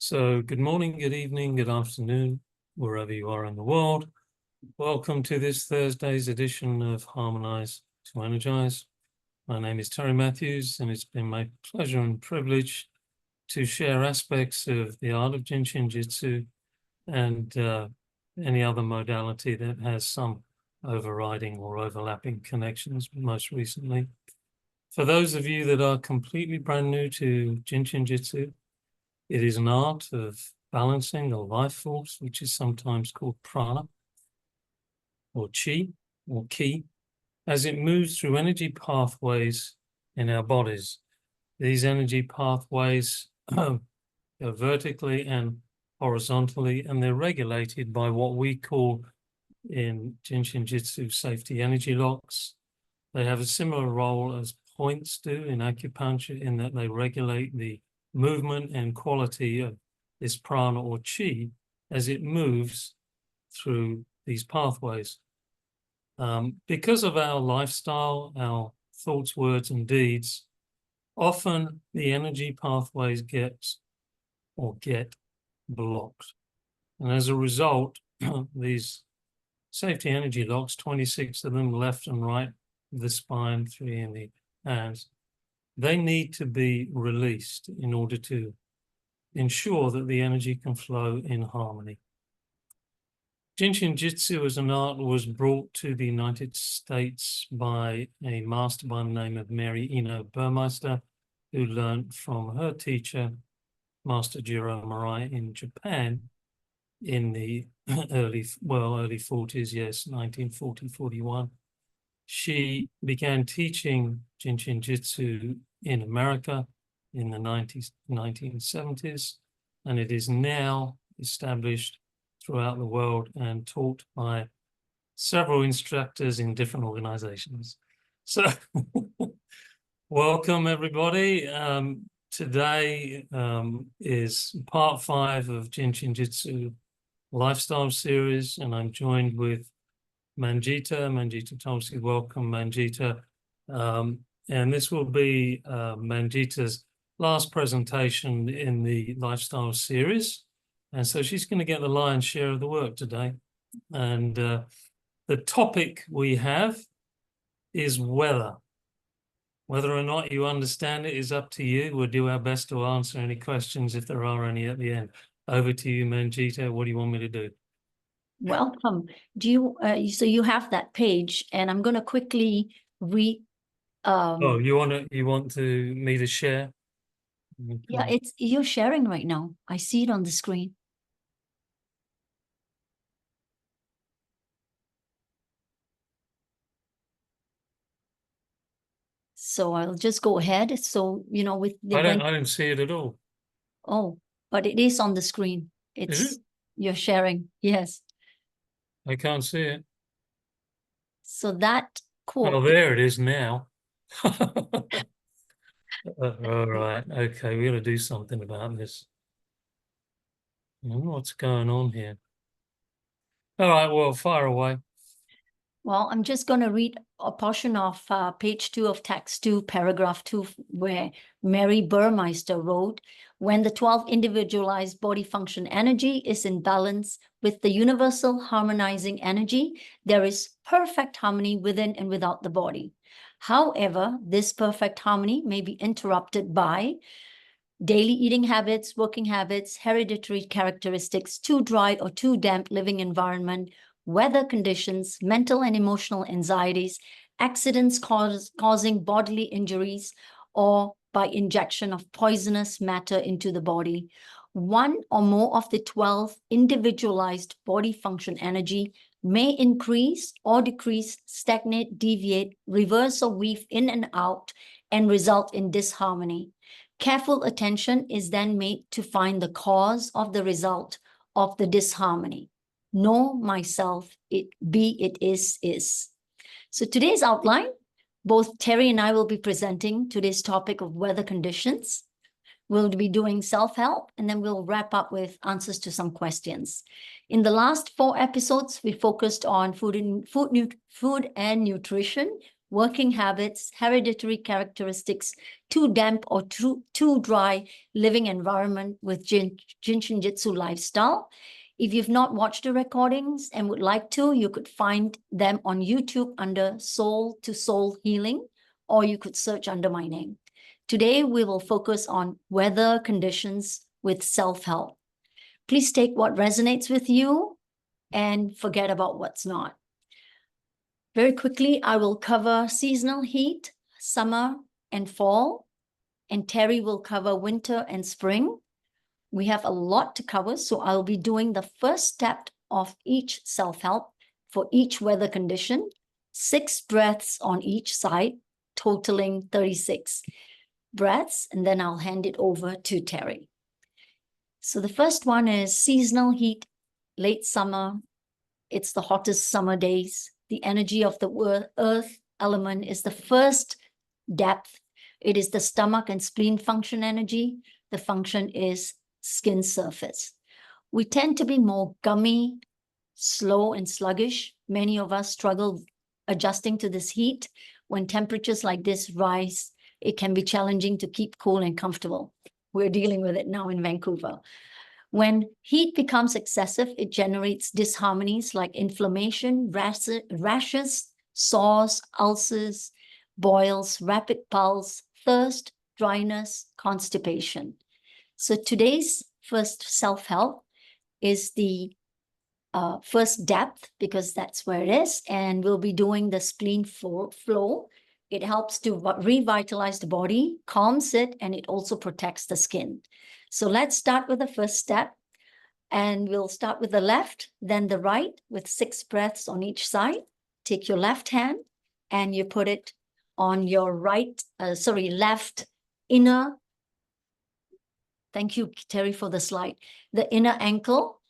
So good morning, good evening, good afternoon, wherever you are in the world. Welcome to this Thursday's edition of Harmonize to Energize. My name is Terry Matthews, and it's been my pleasure and privilege to share aspects of the art of JIN SHIN JYUTSU and any other modality that has some overriding or overlapping connections, most recently. For those of you that are completely brand new to JIN SHIN JYUTSU, it is an art of balancing a life force, which is sometimes called prana, or chi, or ki, as it moves through energy pathways in our bodies. These energy pathways go vertically and horizontally, and they're regulated by what we call in JIN SHIN JYUTSU safety energy locks. They have a similar role as points do in acupuncture, in that they regulate the movement and quality of this prana or chi as it moves through these pathways. Because of our lifestyle, our thoughts, words, and deeds, often the energy pathways get blocked. And as a result, these safety energy locks, 26 of them left and right of the spine, 3 in the hands, they need to be released in order to ensure that the energy can flow in harmony. JIN SHIN JYUTSU as an art was brought to the United States by a master by the name of Mary Ino Burmeister, who learned from her teacher, Master Jiro Murai, in Japan in the early 40s, yes, 1940, 41. She began teaching JIN SHIN JYUTSU in America in the 1970s, and it is now established throughout the world and taught by several instructors in different organizations. So welcome, everybody. Today is part 5 of JIN SHIN JYUTSU Lifestyle Series, and I'm joined with Manjeeta Tulsi. Welcome, Manjeeta. And this will be Manjeeta's last presentation in the Lifestyle Series. And so she's going to get the lion's share of the work today. And the topic we have is weather. Whether or not you understand it is up to you. We'll do our best to answer any questions if there are any at the end. Over to you, Manjeeta. What do you want me to do? Welcome. Do you so you have that page, and I'm going to quickly read. Oh, you want me to share? Yeah, you're sharing right now. I see it on the screen. So I'll just go ahead. So, you know, with the I don't see it at all. Oh, but it is on the screen. Is it? You're sharing. Yes. I can't see it. So that quote. Oh, there it is now. All right. Okay, we're going to do something about this. I don't know what's going on here. All right, well, fire away. Well, I'm just going to read a portion of page 2 of text 2, paragraph 2, where Mary Burmeister wrote, when the 12 individualized body function energy is in balance with the universal harmonizing energy, there is perfect harmony within and without the body. However, this perfect harmony may be interrupted by daily eating habits, working habits, hereditary characteristics, too dry or too damp living environment, weather conditions, mental and emotional anxieties, accidents causing bodily injuries, or by injection of poisonous matter into the body. One or more of the 12 individualized body function energy may increase or decrease, stagnate, deviate, reverse or weave in and out, and result in disharmony. Careful attention is then made to find the cause of the result of the disharmony. Know myself, it is. So today's outline, both Terry and I will be presenting today's topic of weather conditions. We'll be doing self-help, and then we'll wrap up with answers to some questions. In the last 4 episodes, we focused on food and nutrition working habits, hereditary characteristics, too damp or too dry living environment with JIN SHIN JYUTSU lifestyle. If you've not watched the recordings and would like to, you could find them on YouTube under Soul to Soul Healing, or you could search under my name. Today, we will focus on weather conditions with self-help. Please take what resonates with you and forget about what's not. Very quickly, I will cover seasonal heat, summer and fall, and Terry will cover winter and spring. We have a lot to cover, so I'll be doing the first step of each self-help for each weather condition, 6 breaths on each side, totaling 36 breaths, and then I'll hand it over to Terry. So the first one is seasonal heat, late summer. It's the hottest summer days. The energy of the earth element is the first depth. It is the stomach and spleen function energy. The function is skin surface. We tend to be more gummy, slow, and sluggish. Many of us struggle adjusting to this heat. When temperatures like this rise, it can be challenging to keep cool and comfortable. We're dealing with it now in Vancouver. When heat becomes excessive, it generates disharmonies like inflammation, rashes, sores, ulcers, boils, rapid pulse, thirst, dryness, constipation. So today's first self-help is the first depth, because that's where it is, and we'll be doing the spleen flow. It helps to revitalize the body, calms it, and it also protects the skin. So let's start with the first step, and we'll start with the left, then the right, with 6 breaths on each side. Take your left hand and you put it on your left inner. Thank you, Terry, for the slide. The inner ankle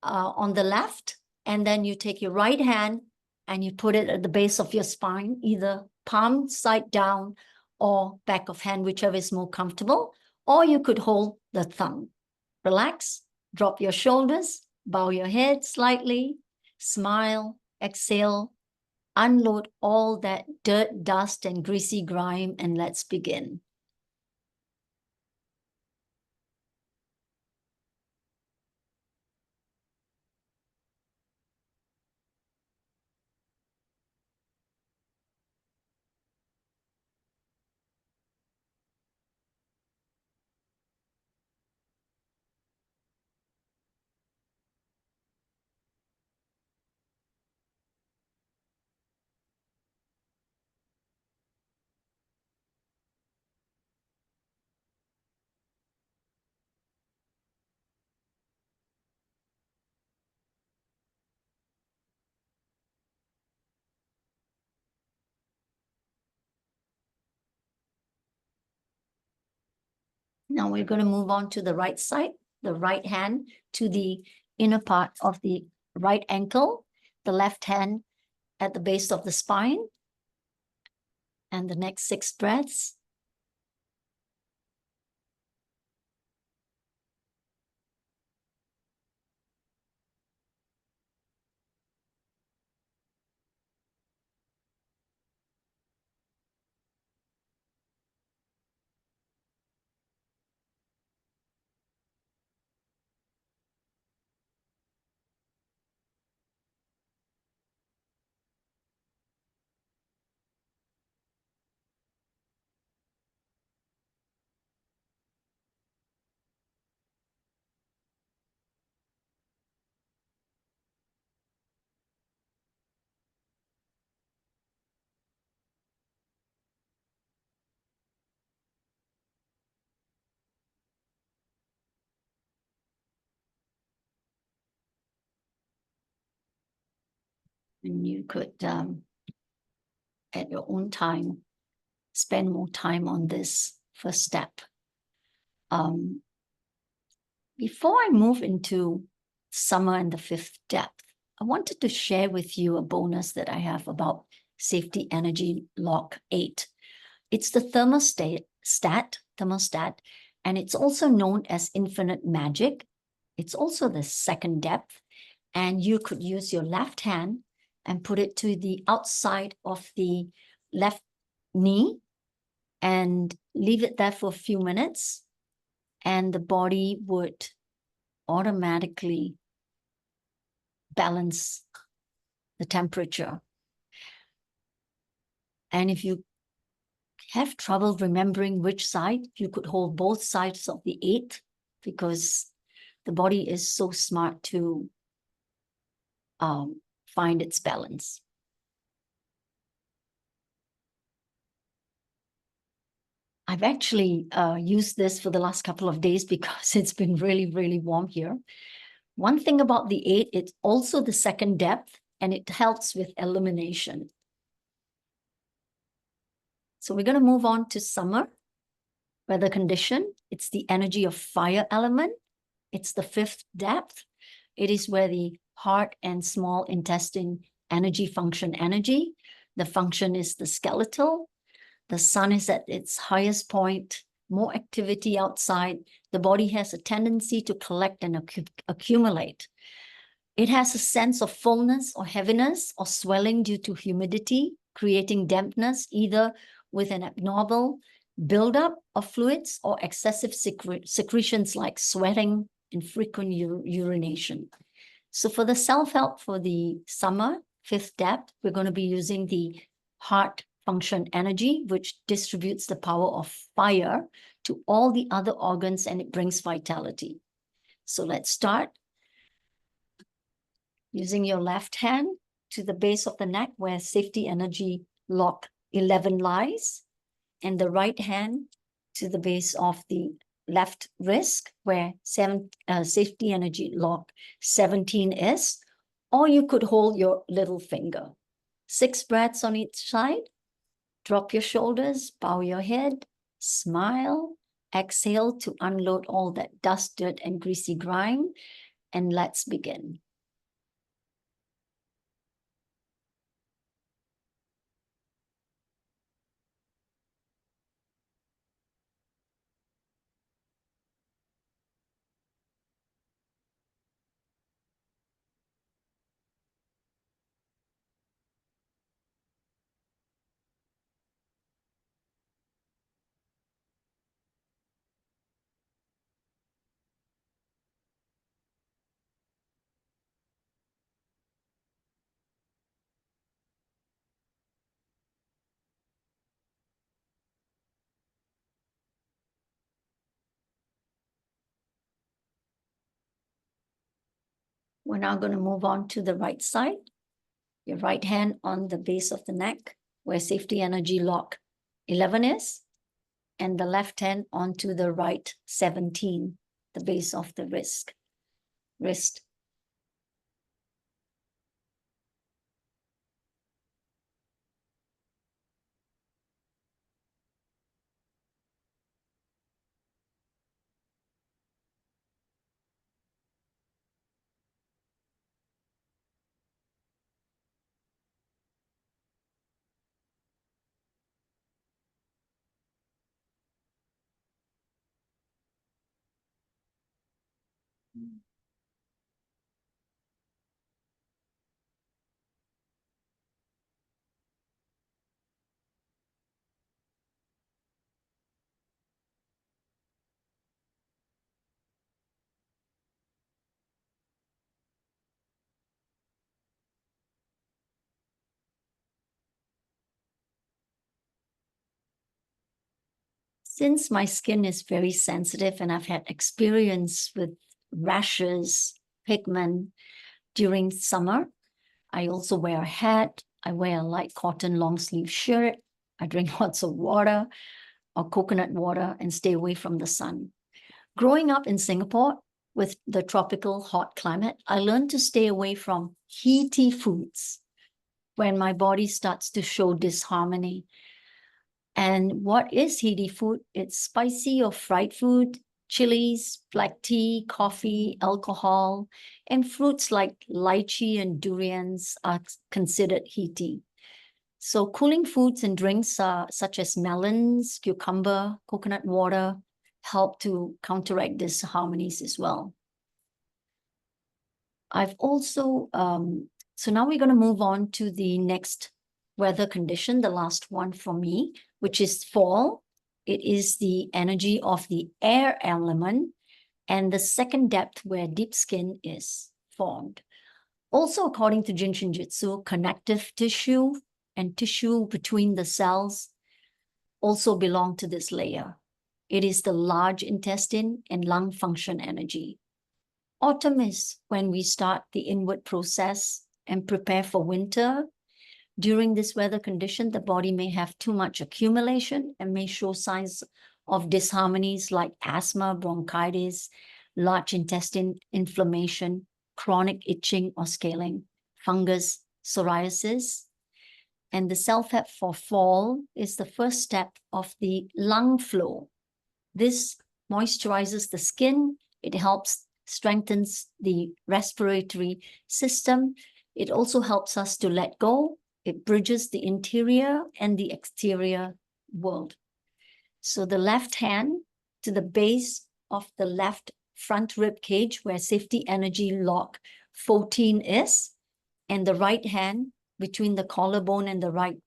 on the left, and then you take your right hand and you put it at the base of your spine, either palm side down or back of hand, whichever is more comfortable, or you could hold the thumb. Relax, drop your shoulders, bow your head slightly, smile, exhale, unload all that dirt, dust, and greasy grime, and let's begin. Now we're going to move on to the right side, the right hand to the inner part of the right ankle, the left hand at the base of the spine, and the next 6 breaths. And you could, at your own time, spend more time on this first step. Before I move into summer and the 5th depth, I wanted to share with you a bonus that I have about Safety Energy Lock 8. It's the thermostat, and it's also known as Infinite Magic. It's also the 2nd depth, and you could use your left hand and put it to the outside of the left knee and leave it there for a few minutes, and the body would automatically balance the temperature. And if you have trouble remembering which side, you could hold both sides of the 8, because the body is so smart to find its balance. I've actually used this for the last couple of days because it's been really, really warm here. One thing about the 8, it's also the second depth, and it helps with elimination. So we're going to move on to summer weather condition. It's the energy of fire element. It's the 5th depth. It is where the heart and small intestine energy function energy. The function is the skeletal. The sun is at its highest point, more activity outside. The body has a tendency to collect and accumulate. It has a sense of fullness or heaviness or swelling due to humidity, creating dampness, either with an abnormal buildup of fluids or excessive secretions like sweating and frequent urination. So for the self-help for the summer, 5th depth, we're going to be using the heart function energy, which distributes the power of fire to all the other organs, and it brings vitality. So let's start using your left hand to the base of the neck where safety energy lock 11 lies, and the right hand to the base of the left wrist where safety energy lock 17 is, or you could hold your little finger. 6 breaths on each side. Drop your shoulders, bow your head, smile, exhale to unload all that dust, dirt, and greasy grime, and let's begin. We're now going to move on to the right side. Your right hand on the base of the neck where safety energy lock 11 is, and the left hand onto the right 17, the base of the wrist. Since my skin is very sensitive and I've had experience with rashes, pigment during summer, I also wear a hat. I wear a light cotton long sleeve shirt. I drink lots of water or coconut water and stay away from the sun. Growing up in Singapore with the tropical hot climate, I learned to stay away from heaty foods when my body starts to show disharmony. And what is heaty food? It's spicy or fried food, chilies, black tea, coffee, alcohol, and fruits like lychee and durians are considered heaty. So cooling foods and drinks such as melons, cucumber, coconut water help to counteract these harmonies as well. I've also, so now we're going to move on to the next weather condition, the last one for me, which is fall. It is the energy of the air element, and the second depth where deep skin is formed. Also, according to JIN SHIN JYUTSU, connective tissue and tissue between the cells also belong to this layer. It is the large intestine and lung function energy. Autumn is when we start the inward process and prepare for winter. During this weather condition, the body may have too much accumulation and may show signs of disharmonies like asthma, bronchitis, large intestine inflammation, chronic itching or scaling, fungus, psoriasis. And the self-help for fall is the first step of the lung flow. This moisturizes the skin. It helps strengthens the respiratory system. It also helps us to let go. It bridges the interior and the exterior world. So the left hand to the base of the left front rib cage where safety energy lock 14 is, and the right hand between the collarbone and the right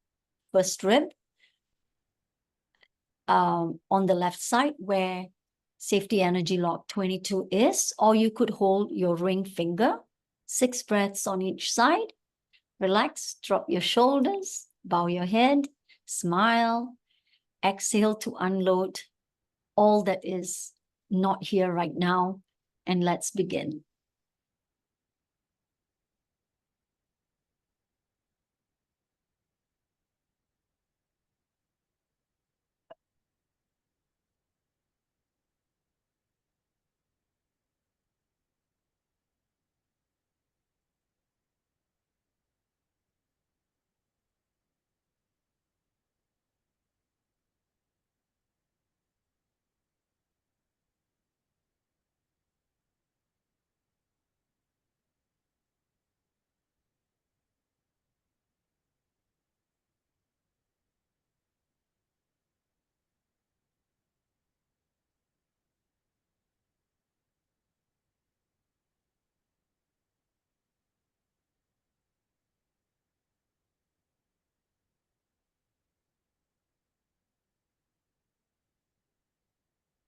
first rib on the left side where safety energy lock 22 is, or you could hold your ring finger, 6 breaths on each side. Relax, drop your shoulders, bow your head, smile, exhale to unload all that is not here right now, and let's begin.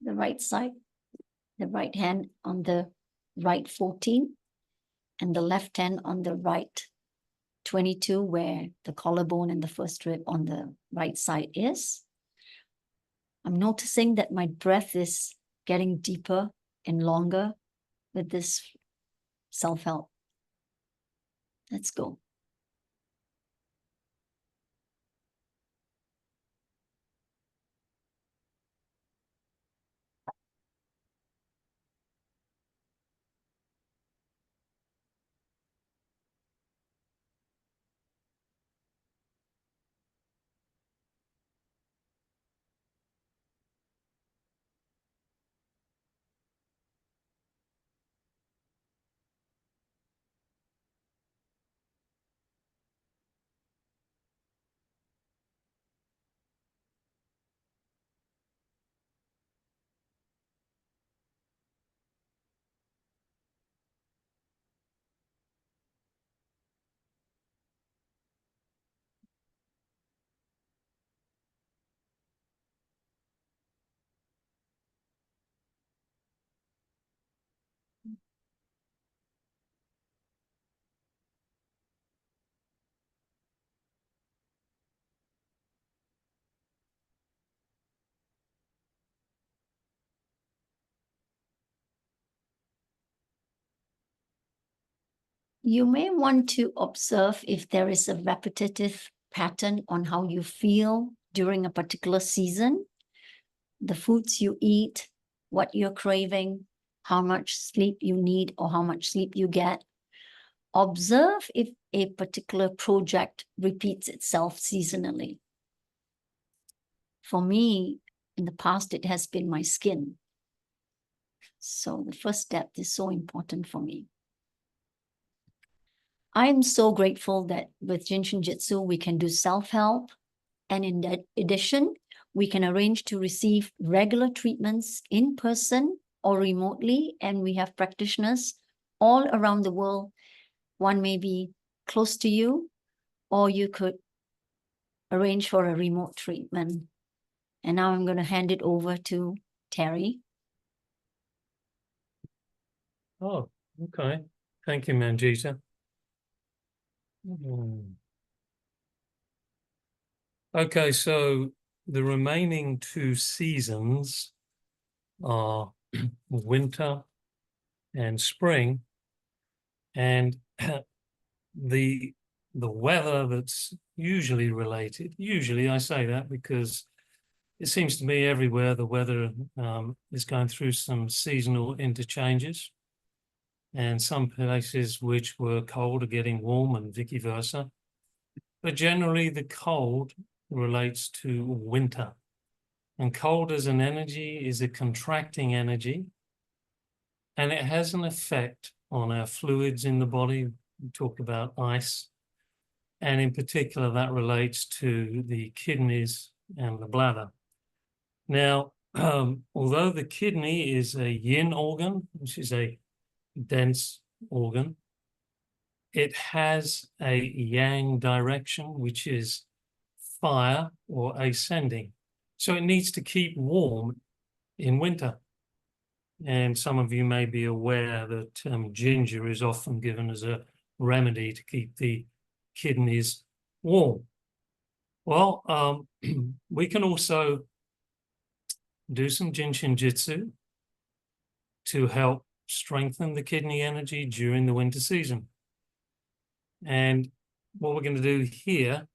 The right side, the right hand on the right 14, and the left hand on the right 22, where the collarbone and the first rib on the right side is. I'm noticing that my breath is getting deeper and longer with this self-help. Let's go. You may want to observe if there is a repetitive pattern on how you feel during a particular season, the foods you eat, what you're craving, how much sleep you need or how much sleep you get. Observe if a particular project repeats itself seasonally. For me, in the past, it has been my skin. So the first step is so important for me. I'm so grateful that with JIN SHIN JYUTSU, we can do self-help. And in addition, we can arrange to receive regular treatments in person or remotely. And we have practitioners all around the world. One may be close to you, or you could arrange for a remote treatment. And now I'm going to hand it over to Terry. Oh, okay. Thank you, Manjeeta. Okay, so the remaining 2 seasons are winter and spring, and the weather that's usually related. Usually, I say that because it seems to me everywhere the weather is going through some seasonal interchanges, and some places which were cold are getting warm and vice versa. But generally, the cold relates to winter. And cold as an energy is a contracting energy, and it has an effect on our fluids in the body. We talk about ice, and in particular, that relates to the kidneys and the bladder. Now, although the kidney is a yin organ, which is a dense organ, it has a yang direction, which is fire or ascending. So it needs to keep warm in winter. And some of you may be aware that ginger is often given as a remedy to keep the kidneys warm. Well, we can also do some JIN SHIN JYUTSU to help strengthen the kidney energy during the winter season. And what we're going to do here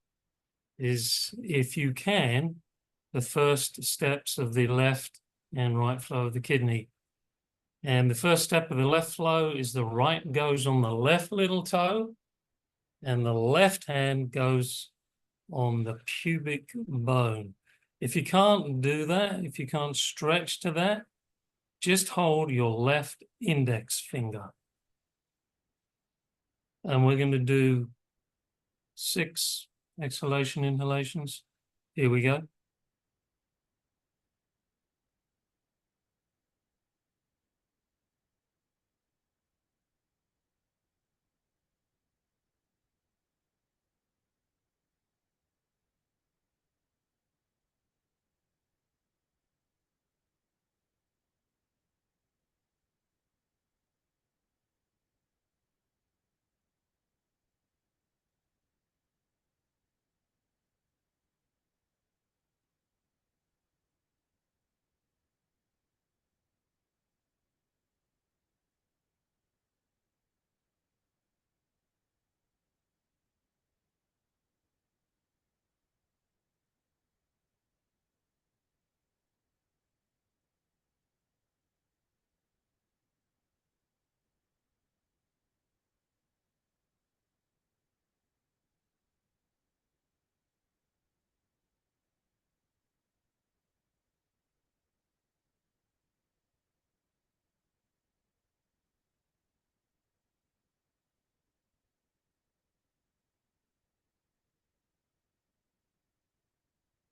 is, if you can, the first steps of the left and right flow of the kidney. And the first step of the left flow is the right goes on the left little toe, and the left hand goes on the pubic bone. If you can't do that, if you can't stretch to that, just hold your left index finger. And we're going to do 6 exhalation inhalations. Here we go.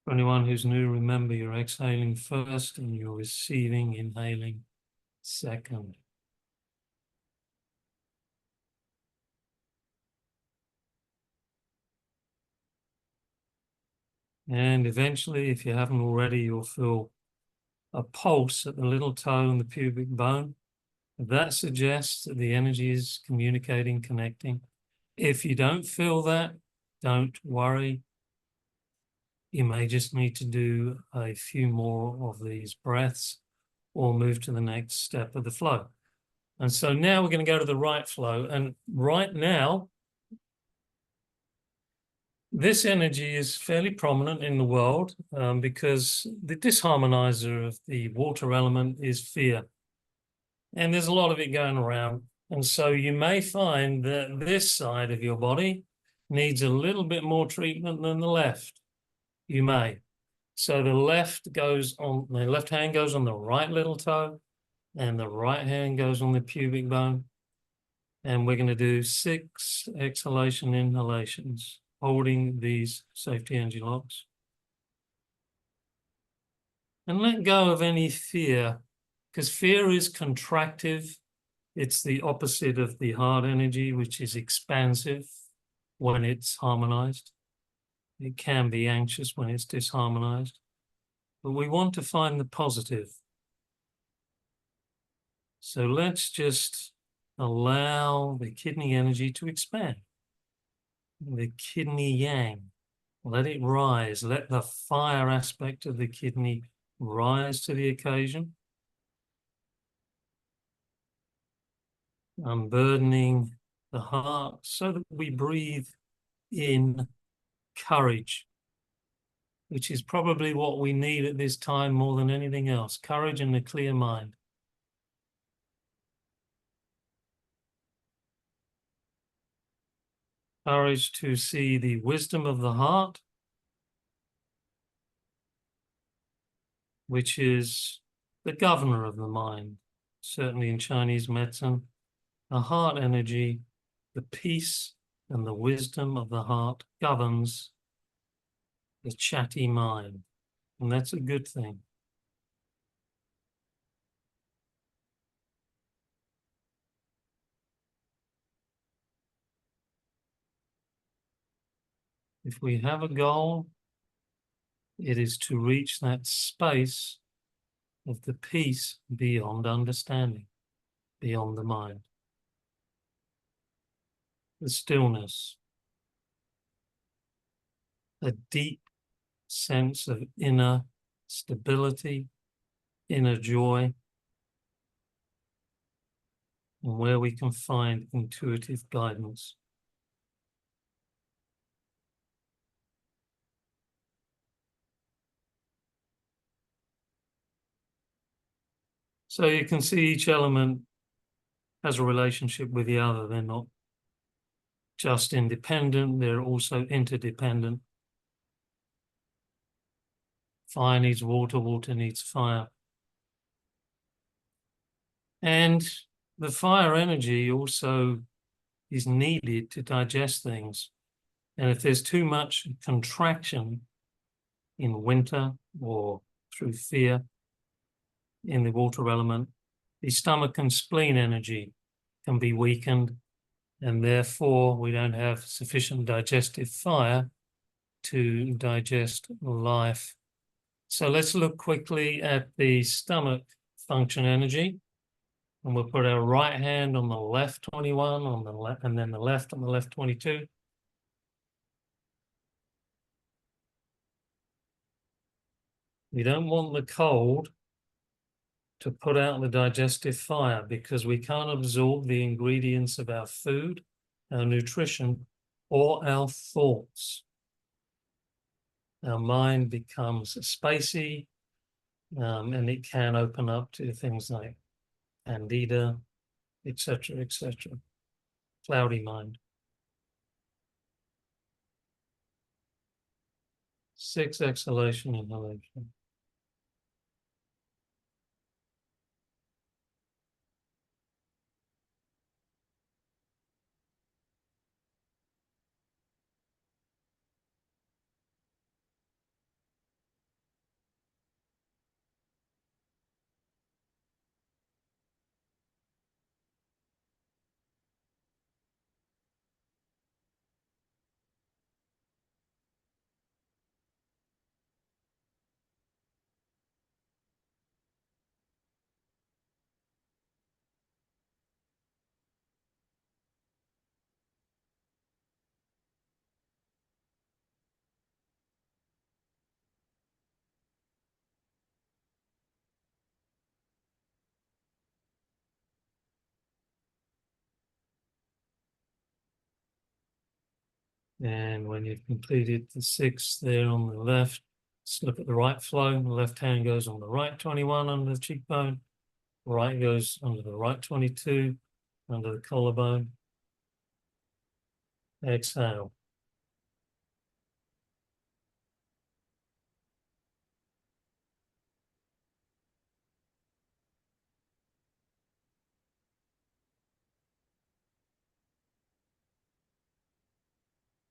For anyone who's new, remember you're exhaling first and you're receiving, inhaling second. And eventually, if you haven't already, you'll feel a pulse at the little toe and the pubic bone. That suggests that the energy is communicating, connecting. If you don't feel that, don't worry. You may just need to do a few more of these breaths or move to the next step of the flow. And so now we're going to go to the right flow. And right now, this energy is fairly prominent in the world because the disharmonizer of the water element is fear. And there's a lot of it going around. And so you may find that this side of your body needs a little bit more treatment than the left. You may. So the left hand goes on the right little toe, and the right hand goes on the pubic bone. And we're going to do 6 exhalation inhalations, holding these safety energy locks. And let go of any fear, because fear is contractive. It's the opposite of the heart energy, which is expansive when it's harmonized. It can be anxious when it's disharmonized, but we want to find the positive. So let's just allow the kidney energy to expand. The kidney yang, let it rise. Let the fire aspect of the kidney rise to the occasion. Unburdening the heart so that we breathe in courage, which is probably what we need at this time more than anything else. Courage and a clear mind. Courage to see the wisdom of the heart, which is the governor of the mind. Certainly in Chinese medicine, the heart energy, the peace and the wisdom of the heart governs the chatty mind. And that's a good thing. If we have a goal, it is to reach that space of the peace beyond understanding, beyond the mind. The stillness, a deep sense of inner stability, inner joy, and where we can find intuitive guidance. So you can see each element has a relationship with the other. They're not just independent, they're also interdependent. Fire needs water, water needs fire. And the fire energy also is needed to digest things. And if there's too much contraction in winter or through fear in the water element, the stomach and spleen energy can be weakened, and therefore we don't have sufficient digestive fire to digest life. So let's look quickly at the stomach function energy. And we'll put our right hand on the left 21, on the left, and then the left on the left 22. We don't want the cold to put out the digestive fire because we can't absorb the ingredients of our food, our nutrition, or our thoughts. Our mind becomes spacey, and it can open up to things like candida, etc., etc. Cloudy mind. 6 exhalation, inhalation. And when you've completed the 6 there on the left, just look at the right flow. The left hand goes on the right 21 under the cheekbone. Right goes under the right 22 under the collarbone. Exhale.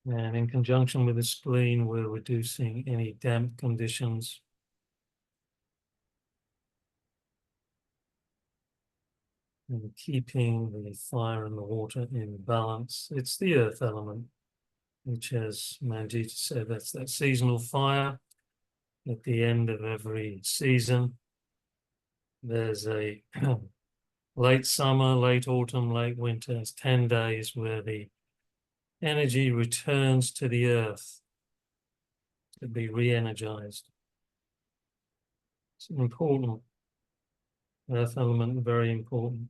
And in conjunction with the spleen, we're reducing any damp conditions. And keeping the fire and the water in balance. It's the earth element. which, as Manjeeta said, that's that seasonal fire. At the end of every season, there's a late summer, late autumn, late winter. It's 10 days where the energy returns to the earth to be re-energized. It's important. Earth element, very important.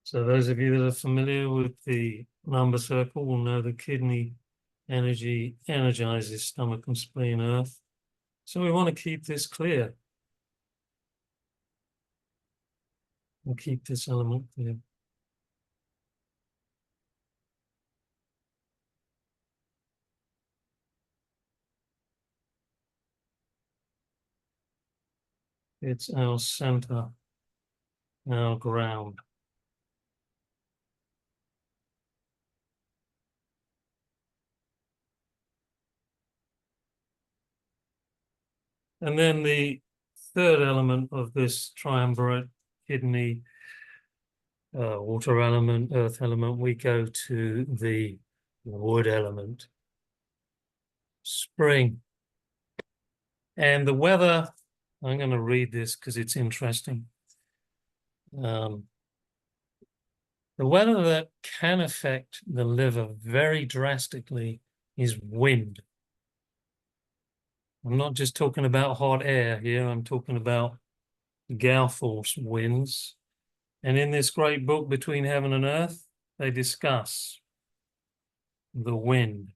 So those of you that are familiar with the number circle will know the kidney energy energizes stomach and spleen, earth. So we want to keep this clear. And keep this element clear. It's our center, our ground. And then the third element of this triumvirate, kidney, water element, earth element, we go to the wood element, spring. And the weather, I'm going to read this because it's interesting. The weather that can affect the liver very drastically is wind. I'm not just talking about hot air here, I'm talking about gale force winds. And in this great book, Between Heaven and Earth, they discuss the wind.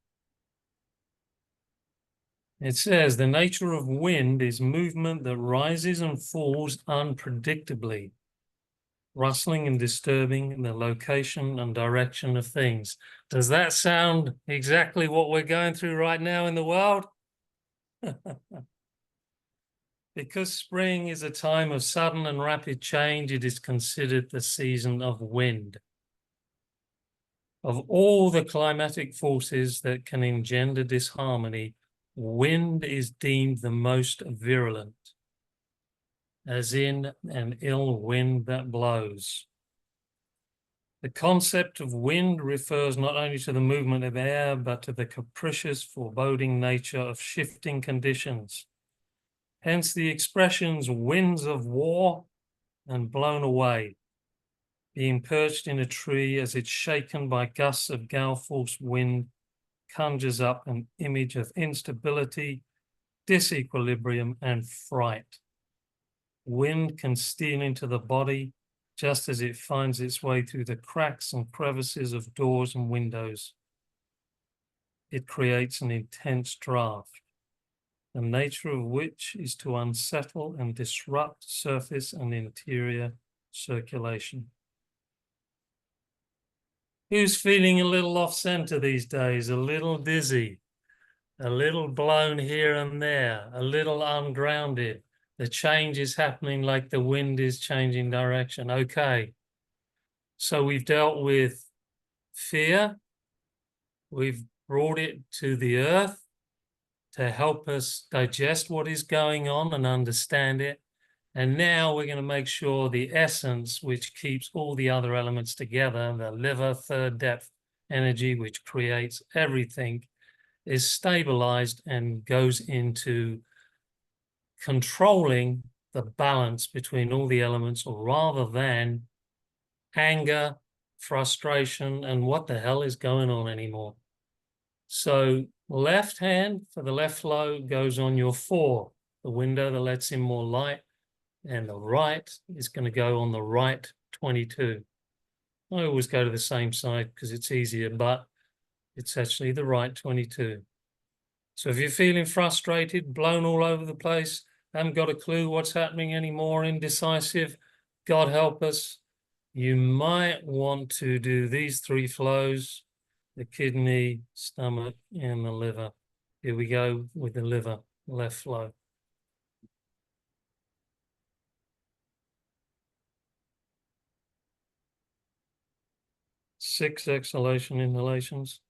It says, the nature of wind is movement that rises and falls unpredictably, rustling and disturbing the location and direction of things. Does that sound exactly what we're going through right now in the world? Because spring is a time of sudden and rapid change, it is considered the season of wind. Of all the climatic forces that can engender disharmony, wind is deemed the most virulent, as in an ill wind that blows. The concept of wind refers not only to the movement of air, but to the capricious, foreboding nature of shifting conditions. Hence the expressions winds of war and blown away, being perched in a tree as it's shaken by gusts of gale force wind, conjures up an image of instability, disequilibrium, and fright. Wind can steal into the body just as it finds its way through the cracks and crevices of doors and windows. It creates an intense draft, the nature of which is to unsettle and disrupt surface and interior circulation. Who's feeling a little off center these days, a little dizzy, a little blown here and there, a little ungrounded? The change is happening like the wind is changing direction. Okay. So we've dealt with fear. We've brought it to the earth to help us digest what is going on and understand it. And now we're going to make sure the essence, which keeps all the other elements together, the liver, third depth energy, which creates everything, is stabilized and goes into controlling the balance between all the elements, rather than anger, frustration, and what the hell is going on anymore. So left hand for the left flow goes on your 4, the window that lets in more light, and the right is going to go on the right 22. I always go to the same side because it's easier, but it's actually the right 22. So if you're feeling frustrated, blown all over the place, haven't got a clue what's happening anymore, indecisive, God help us, you might want to do these 3 flows, the kidney, stomach, and the liver. Here we go with the liver, left flow. 6 exhalation inhalations.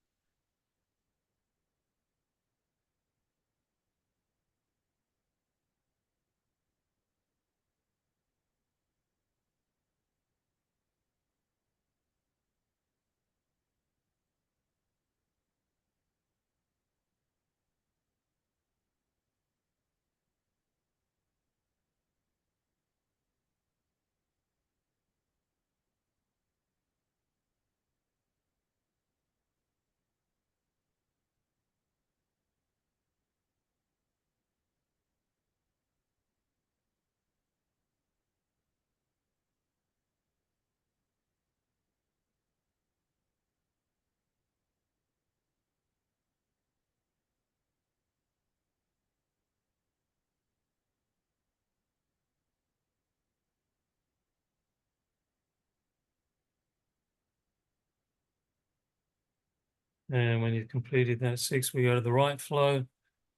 And when you've completed that 6, we go to the right flow.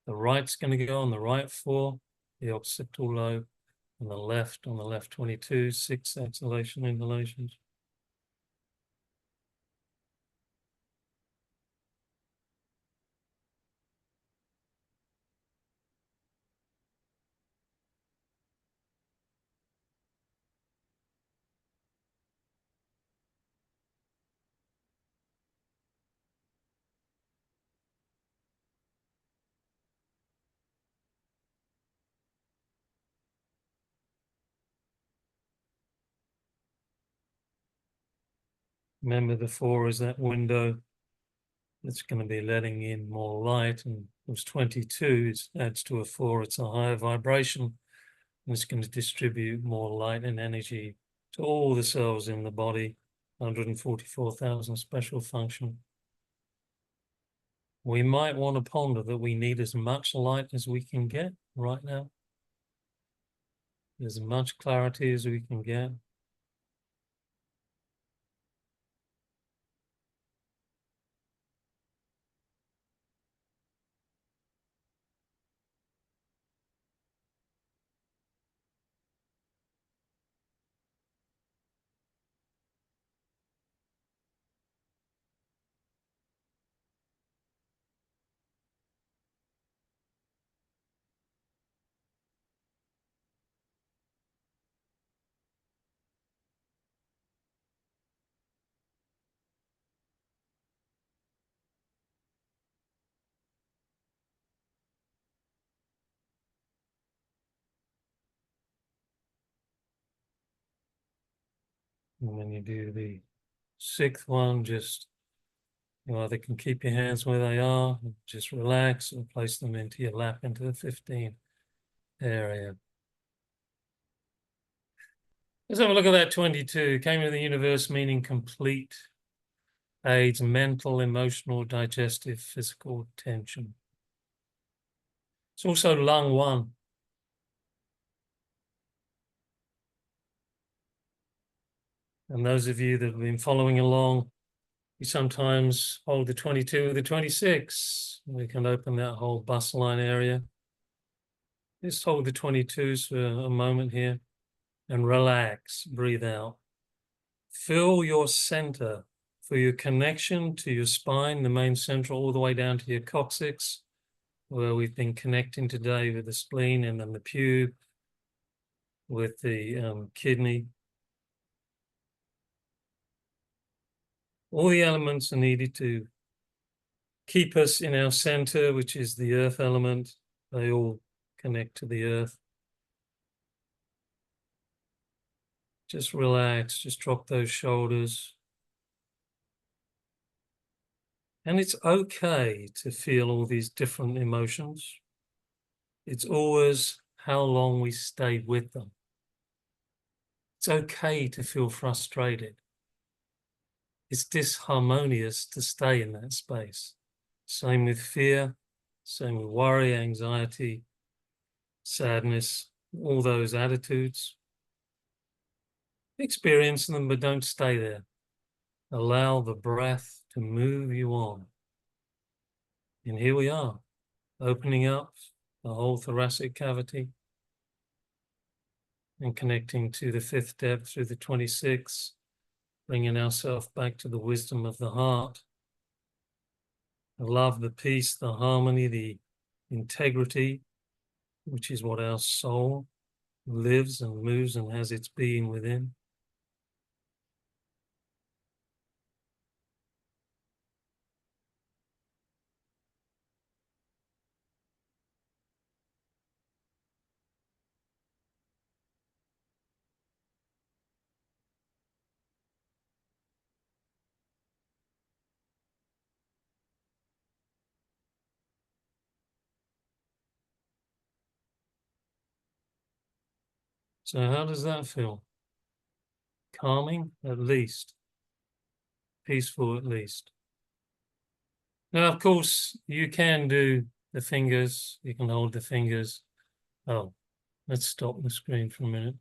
The right's going to go on the right 4, the occipital lobe, and the left on the left 22, 6 exhalation inhalations. Remember, the 4 is that window that's going to be letting in more light, and it was 22, it adds to a 4, it's a higher vibration, and it's going to distribute more light and energy to all the cells in the body, 144,000 special function. We might want to ponder that we need as much light as we can get right now, as much clarity as we can get. And when you do the 6th one, just you either can keep your hands where they are, just relax, or place them into your lap into the 15 area. Let's have a look at that 22. Came to the universe meaning complete, aids mental, emotional, digestive, physical tension. It's also lung 1. And those of you that have been following along, you sometimes hold the 22 or the 26. We can open that whole bus line area. Just hold the 22s for a moment here and relax, breathe out. Feel your center for your connection to your spine, the main central, all the way down to your coccyx, where we've been connecting today with the spleen and then the pube, with the kidney. All the elements are needed to keep us in our center, which is the earth element. They all connect to the earth. Just relax, just drop those shoulders. And it's okay to feel all these different emotions. It's always how long we stay with them. It's okay to feel frustrated. It's disharmonious to stay in that space. Same with fear, same with worry, anxiety, sadness, all those attitudes. Experience them, but don't stay there. Allow the breath to move you on. And here we are, opening up the whole thoracic cavity and connecting to the 5th depth through the 26th, bringing ourselves back to the wisdom of the heart. The love, the peace, the harmony, the integrity, which is what our soul lives and moves and has its being within. So how does that feel? Calming, at least. Peaceful, at least. Now, of course, you can do the fingers. You can hold the fingers. Oh, let's stop the screen for a minute.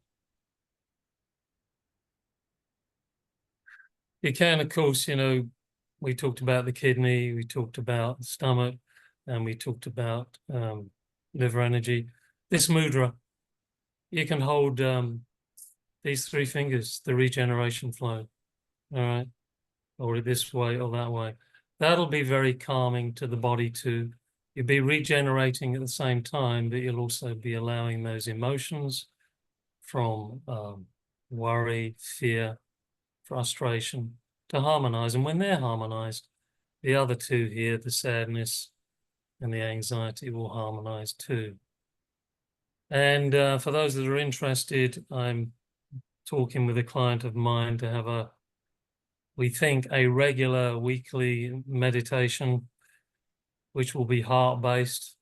You can, of course, we talked about the kidney, we talked about the stomach, and we talked about liver energy. This mudra, you can hold these three fingers, the regeneration flow, all right? Or this way or that way. That'll be very calming to the body too. You'll be regenerating at the same time, but you'll also be allowing those emotions from worry, fear, frustration to harmonize. And when they're harmonized, the other two here, the sadness and the anxiety, will harmonize too. And for those that are interested, I'm talking with a client of mine to have we think a regular weekly meditation, which will be heart-based,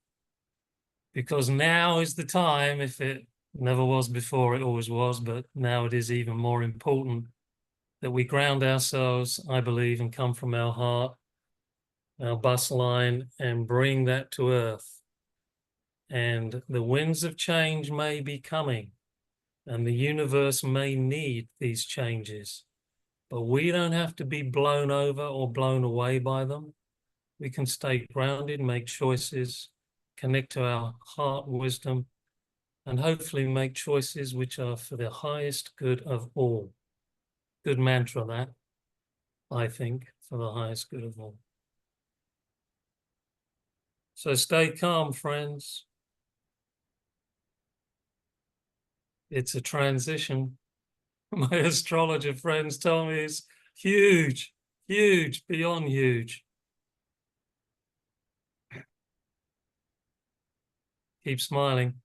because now is the time. If it never was before, it always was, but now it is even more important that we ground ourselves, I believe, and come from our heart, our bus line, and bring that to earth. And the winds of change may be coming, and the universe may need these changes, but we don't have to be blown over or blown away by them. We can stay grounded, make choices, connect to our heart wisdom, and hopefully make choices which are for the highest good of all. Good mantra, that, I think, for the highest good of all. So stay calm, friends. It's a transition. My astrologer friends tell me it's huge, huge, beyond huge. Keep smiling.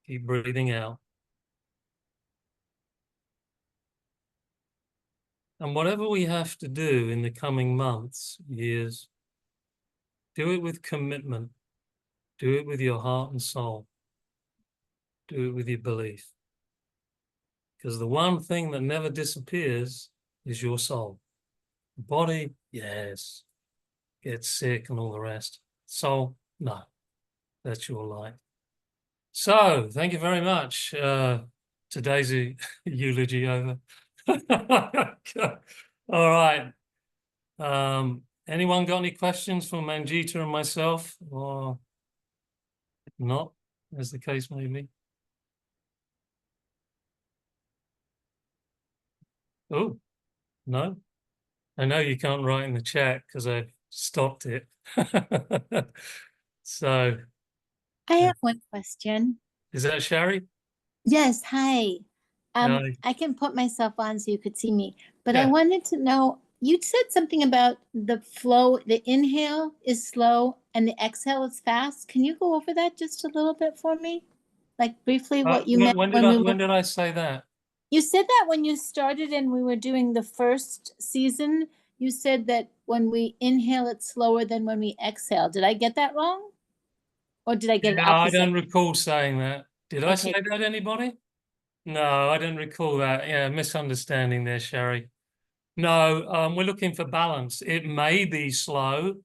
Keep breathing out. And whatever we have to do in the coming months, years, do it with commitment. Do it with your heart and soul. Do it with your belief. Because the one thing that never disappears is your soul. The body, yes, gets sick and all the rest. Soul, no, that's your light. So, thank you very much. Today's a eulogy over. All right. Anyone got any questions for Manjeeta and myself, or not, as the case may be? Oh, no. I know you can't write in the chat because I've stopped it. So, I have one question. is that Sherry? Yes, hi. Hi. I can put myself on so you could see me, but I Yeah. wanted to know, you said something about the flow, the inhale is slow and the exhale is fast. Can you go over that just a little bit for me? Like briefly what you meant When did I say that? You said that when you started and we were doing the first season, you said that when we inhale it's slower than when we exhale. Did I get that wrong? Or did I get it No, I opposite? don't recall saying that. Did I say Okay. that, anybody? No, I don't recall that. Yeah, misunderstanding there, Sherry. No, we're looking for balance. It may be slow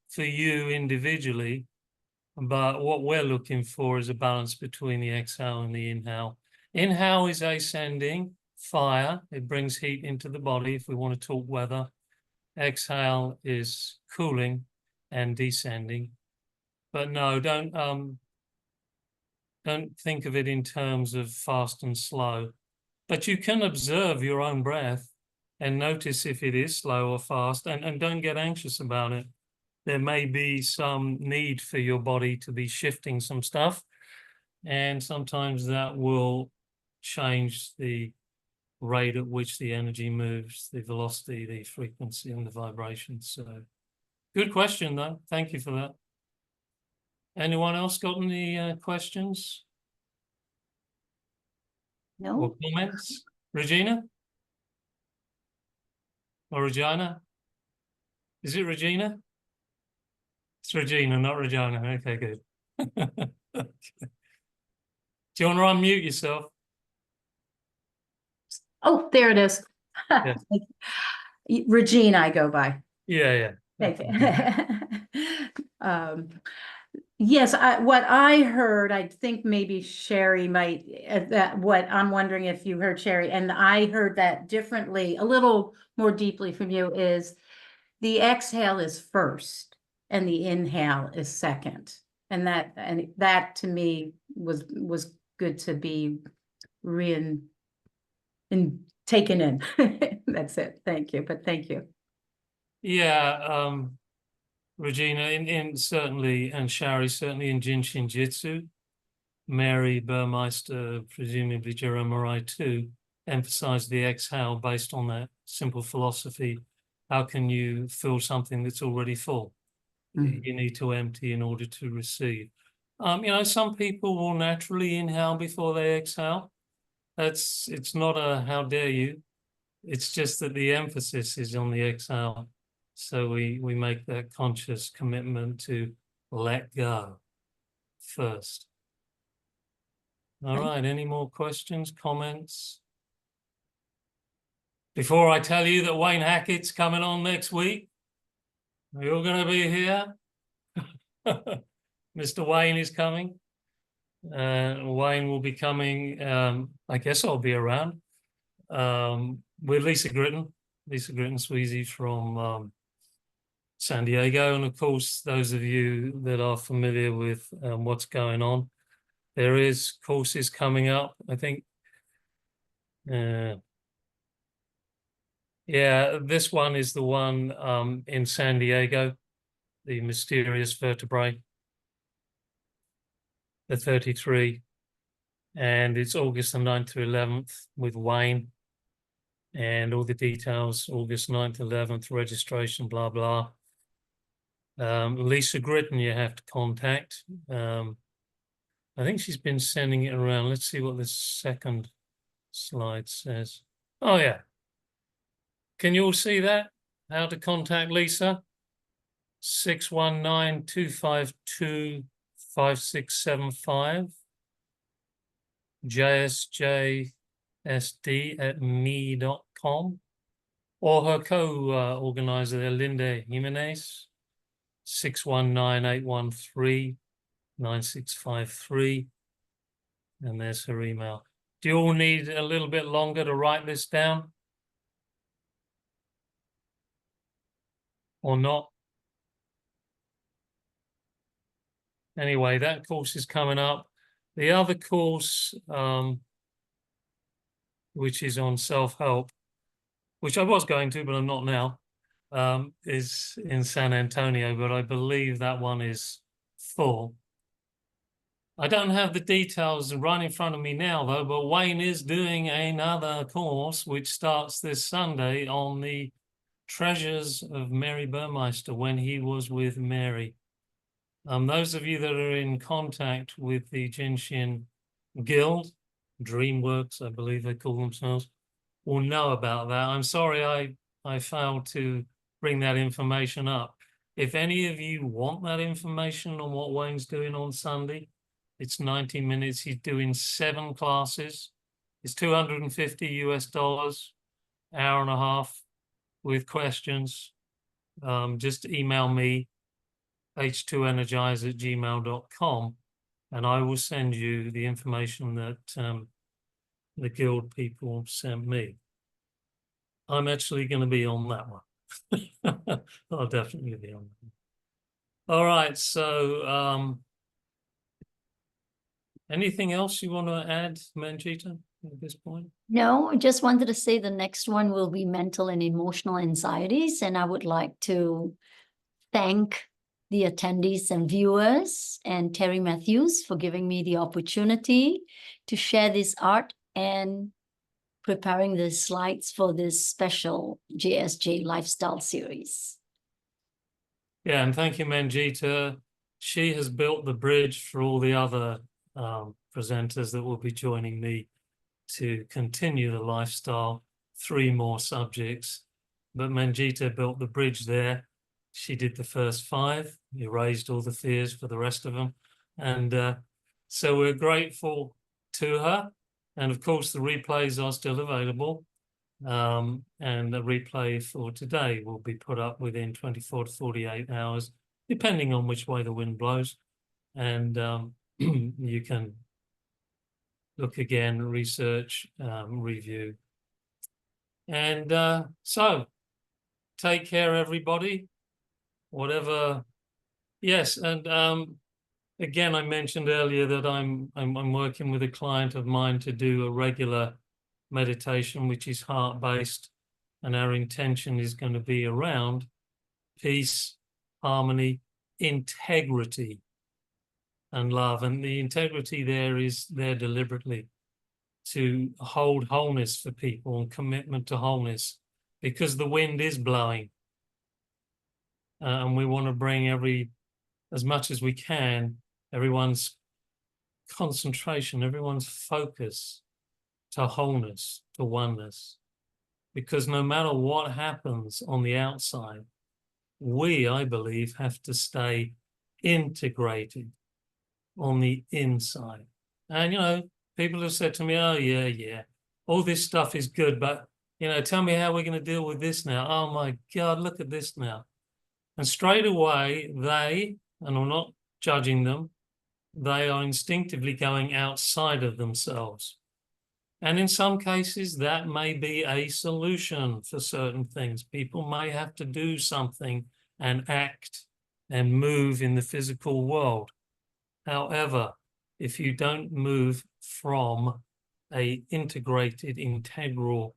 for you individually, but what we're looking for is a balance between the exhale and the inhale. Inhale is ascending, fire. It brings heat into the body if we want to talk weather. Exhale is cooling and descending. But no, don't think of it in terms of fast and slow. But you can observe your own breath. and notice if it is slow or fast, and don't get anxious about it. There may be some need for your body to be shifting some stuff, and sometimes that will change the rate at which the energy moves, the velocity, the frequency, and the vibration. So good question, though. Thank you for that. Anyone else got any questions or No? comments? Regina? Or Regina? Is it Regina? It's Regina, not Regina. Okay, good. Do you want to unmute yourself? Oh, there it is. Yeah. Regina, I go by. Yeah. Thank you. Yes, what I heard, I think maybe Sherry might, what I'm wondering if you heard Sherry, and I heard that differently, a little more deeply from you, is the exhale is first and the inhale is second. And that to me was good to be taken in. That's it. Thank you. But thank you. Yeah, Regina, in certainly, and Shari, certainly in JIN SHIN JYUTSU, Mary Burmeister, presumably Jerome Morai too, emphasized the exhale based on that simple philosophy. How can you fill something that's already full? You need to empty in order to receive. Some people will naturally inhale before they exhale. It's not a how dare you. It's just that the emphasis is on the exhale. So we make that conscious commitment to let go first. All right, any more questions, comments? Before I tell you that Wayne Hackett's coming on next week, you're going to be here. Mr. Wayne is coming. Wayne will be coming, I guess I'll be around, with Lisa Gritton Sweezy from San Diego. And of course, those of you that are familiar with what's going on, there is courses coming up, I think. Yeah, this one is the one in San Diego, the mysterious vertebrae, the 33. And it's August the 9th to 11th with Wayne. And all the details, August 9th, 11th, registration, blah, blah. Lisa Gritton you have to contact. I think she's been sending it around. Let's see what this second slide says. Oh, yeah. Can you all see that? How to contact Lisa? 619-252-5675. JSJ.SD@me.com. Or her co-organizer there, Linda Jimenez, 619-813-9653. And there's her email. Do you all need a little bit longer to write this down? Or not? Anyway, that course is coming up. The other course, which is on self-help, which I was going to, but I'm not now, is in San Antonio, but I believe that one is full. I don't have the details right in front of me now, though, but Wayne is doing another course which starts this Sunday on the treasures of Mary Burmeister when he was with Mary. Those of you that are in contact with the JIN SHIN Guild, DreamWorks, I believe they call themselves, will know about that. I'm sorry I failed to bring that information up. If any of you want that information on what Wayne's doing on Sunday, it's 90 minutes. He's doing 7 classes. It's $250 US, hour and a half with questions. Just email me, H2energize@gmail.com, and I will send you the information that the guild people sent me. I'm actually going to be on that one. I'll definitely be on that one. All right, so anything else you want to add, Manjeeta? at this point? No, I just wanted to say the next one will be mental and emotional anxieties, and I would like to thank the attendees and viewers and Terry Matthews for giving me the opportunity to share this art and preparing the slides for this special JSJ lifestyle series. Yeah, and thank you, Manjeeta. She has built the bridge for all the other presenters that will be joining me to continue the lifestyle, 3 more subjects. But Manjeeta built the bridge there. She did the first 5, erased all the fears for the rest of them. And so we're grateful to her. And of course, the replays are still available. And the replay for today will be put up within 24 to 48 hours, depending on which way the wind blows. And you can look again, research, review. And so take care, everybody. Whatever. Yes, and again, I mentioned earlier that I'm working with a client of mine to do a regular meditation, which is heart-based, and our intention is going to be around peace, harmony, integrity, and love. And the integrity there is there deliberately to hold wholeness for people and commitment to wholeness, because the wind is blowing. And we want to bring as much as we can, everyone's concentration, everyone's focus to wholeness, to oneness. Because no matter what happens on the outside, we, I believe, have to stay integrated on the inside. And, you know, people have said to me, oh, yeah, all this stuff is good, but, you know, tell me how we're going to deal with this now. Oh, my God, look at this now. And straight away, they, and I'm not judging them, they are instinctively going outside of themselves. And in some cases, that may be a solution for certain things. People may have to do something and act and move in the physical world. However, if you don't move from an integrated, integral,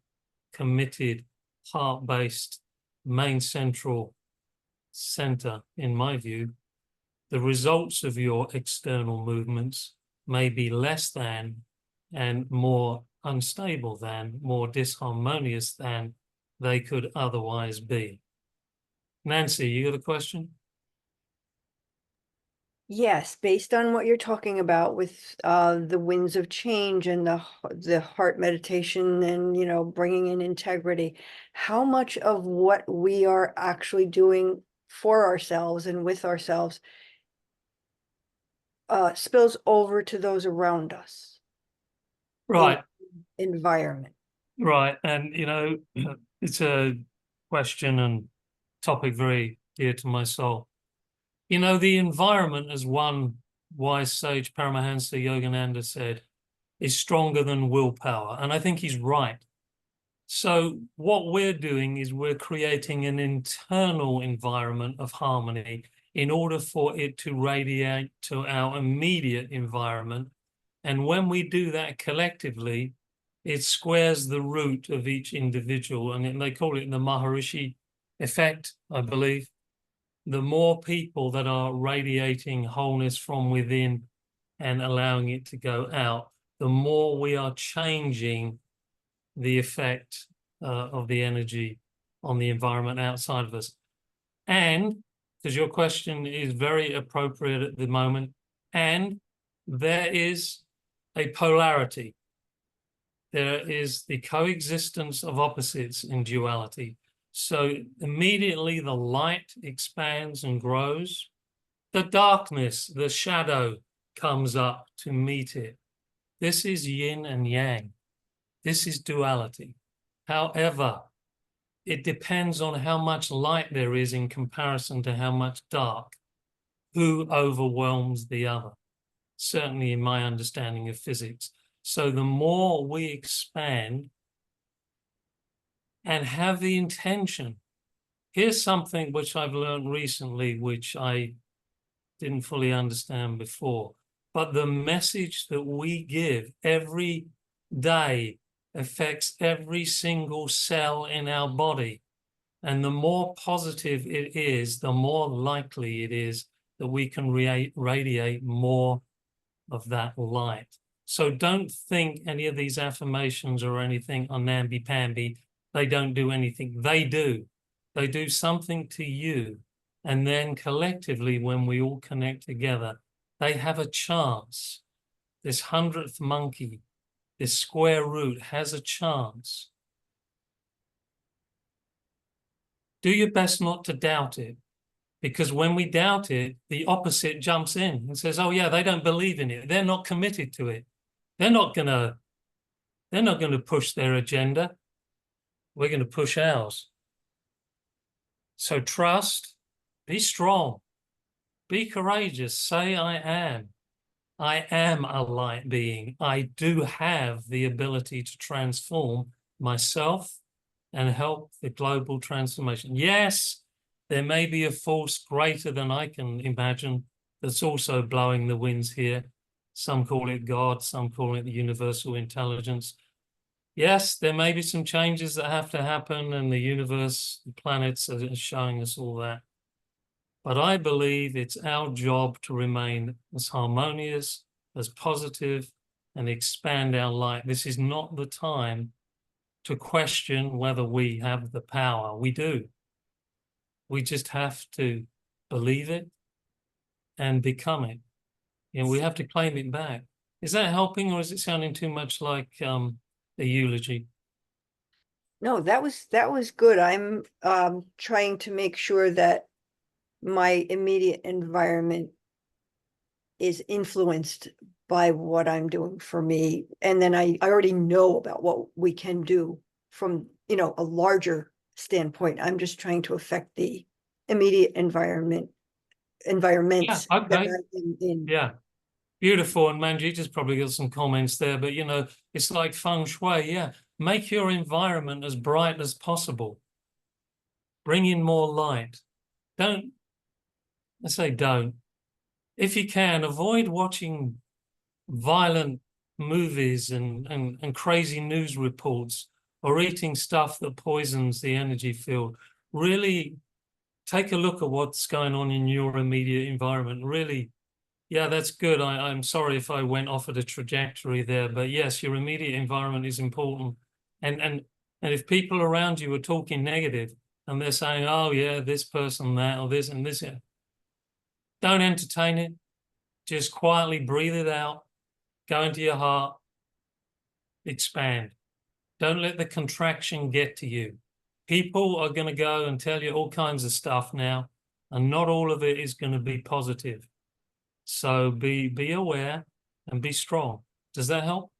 committed, heart-based, main central center, in my view, the results of your external movements may be less than and more unstable than, more disharmonious than they could otherwise be. Nancy, you got a question? Yes, based on what you're talking about with the winds of change and the heart meditation and, you know, bringing in integrity, how much of what we are actually doing for ourselves and with ourselves spills over to those around us? Right. Environment. Right. And, you know, it's a question and topic very dear to my soul. You know, the environment, as one wise sage, Paramahansa Yogananda, said, is stronger than willpower. And I think he's right. So what we're doing is we're creating an internal environment of harmony in order for it to radiate to our immediate environment. And when we do that collectively, it squares the root of each individual. And they call it the Maharishi effect, I believe. The more people that are radiating wholeness from within and allowing it to go out, the more we are changing the effect of the energy on the environment outside of us. And, because your question is very appropriate at the moment, and there is a polarity. There is the coexistence of opposites in duality. So immediately the light expands and grows. The darkness, the shadow, comes up to meet it. This is yin and yang. This is duality. However, it depends on how much light there is in comparison to how much dark. Who overwhelms the other? Certainly in my understanding of physics. So the more we expand and have the intention. Here's something which I've learned recently, which I didn't fully understand before. But the message that we give, every day affects every single cell in our body. And the more positive it is, the more likely it is that we can radiate more of that light. So don't think any of these affirmations or anything are namby-pamby. They don't do anything. They do. They do something to you. And then collectively, when we all connect together, they have a chance. This 100th monkey, this square root has a chance. Do your best not to doubt it, because when we doubt it, the opposite jumps in and says, oh yeah, they don't believe in it. They're not committed to it. They're not gonna push their agenda. We're gonna push ours. So trust, be strong, be courageous, say I am. I am a light being. I do have the ability to transform myself and help the global transformation. Yes, there may be a force greater than I can imagine that's also blowing the winds here. Some call it God, some call it the universal intelligence. Yes, there may be some changes that have to happen, and the universe, the planets are showing us all that. But I believe it's our job to remain as harmonious, as positive, and expand our light. This is not the time to question whether we have the power. We do. We just have to believe it and become it. You know, we have to claim it back. Is that helping, or is it sounding too much like a eulogy? No, that was good. I'm trying to make sure that my immediate environment is influenced by what I'm doing for me. And then I already know about what we can do from, you know, a larger standpoint. I'm just trying to affect the immediate environments Yeah, okay. that I'm in. Yeah, beautiful. And Manjeeta's probably got some comments there, but you know, it's like feng shui. Yeah, make your environment as bright as possible. Bring in more light. Don't, I say don't. If you can, avoid watching violent movies and crazy news reports or eating stuff that poisons the energy field. Really take a look at what's going on in your immediate environment. Really, yeah, that's good. I'm sorry if I went off at a trajectory there, but yes, your immediate environment is important. And if people around you are talking negative and they're saying, oh yeah, this person, that, or this and this, yeah, don't entertain it. Just quietly breathe it out. Go into your heart, expand. Don't let the contraction get to you. People are going to go and tell you all kinds of stuff now, and not all of it is going to be positive. So be aware and be strong. Does that help?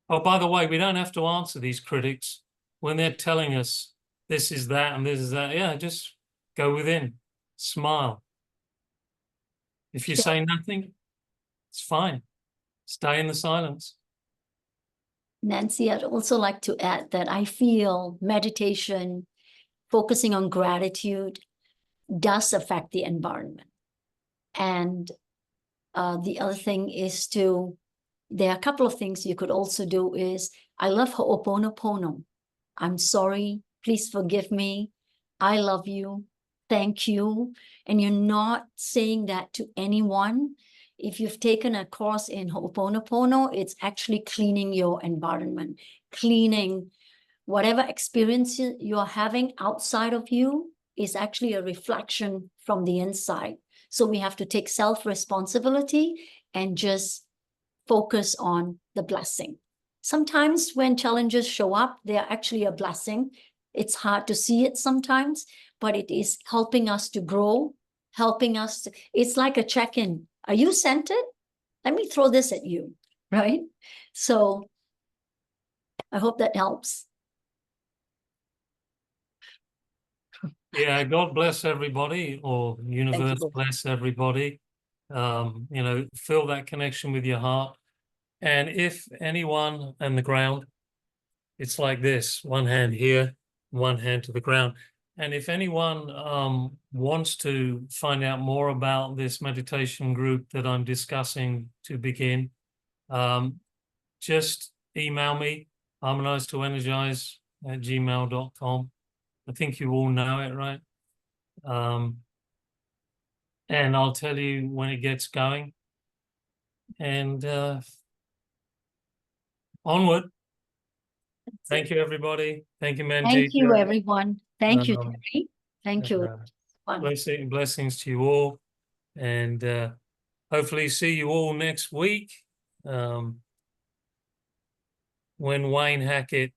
Oh, by the way, we don't have to answer these critics when they're telling us this is that and this is that. Yeah, just go within, smile. If you say nothing, it's fine. Stay in the silence. Nancy, I'd also like to add that I feel meditation, focusing on gratitude, does affect the environment. And the other thing is there are a couple of things you could also do is, I love Ho'oponopono. I'm sorry, please forgive me. I love you, thank you. And you're not saying that to anyone. If you've taken a course in Ho'oponopono, it's actually cleaning your environment, cleaning whatever experience you're having outside of you is actually a reflection from the inside. So we have to take self-responsibility and just focus on the blessing. Sometimes when challenges show up, they are actually a blessing. It's hard to see it sometimes, but it is helping us to grow, helping us. It's like a check-in. Are you centered? Let me throw this at you, right? So I hope that helps. Yeah, God bless everybody, or universe both. bless everybody. You know, feel that connection with your heart. And if anyone and the ground, it's like this, one hand here, one hand to the ground. And if anyone wants to find out more about this meditation group that I'm discussing to begin, just email me, harmonize@gmail.com. I think you all know it, right? And I'll tell you when it gets going. And onward. Thank you, everybody. Thank you, Manjeeta. Thank you, everyone. Thank you, Um, Terry. Thank you. Fun. Blessings to you all. And hopefully see you all next week. When Wayne Hackett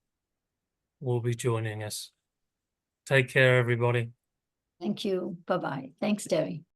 will be joining us. Take care, everybody. Thank you. Bye-bye. Thanks, Terry.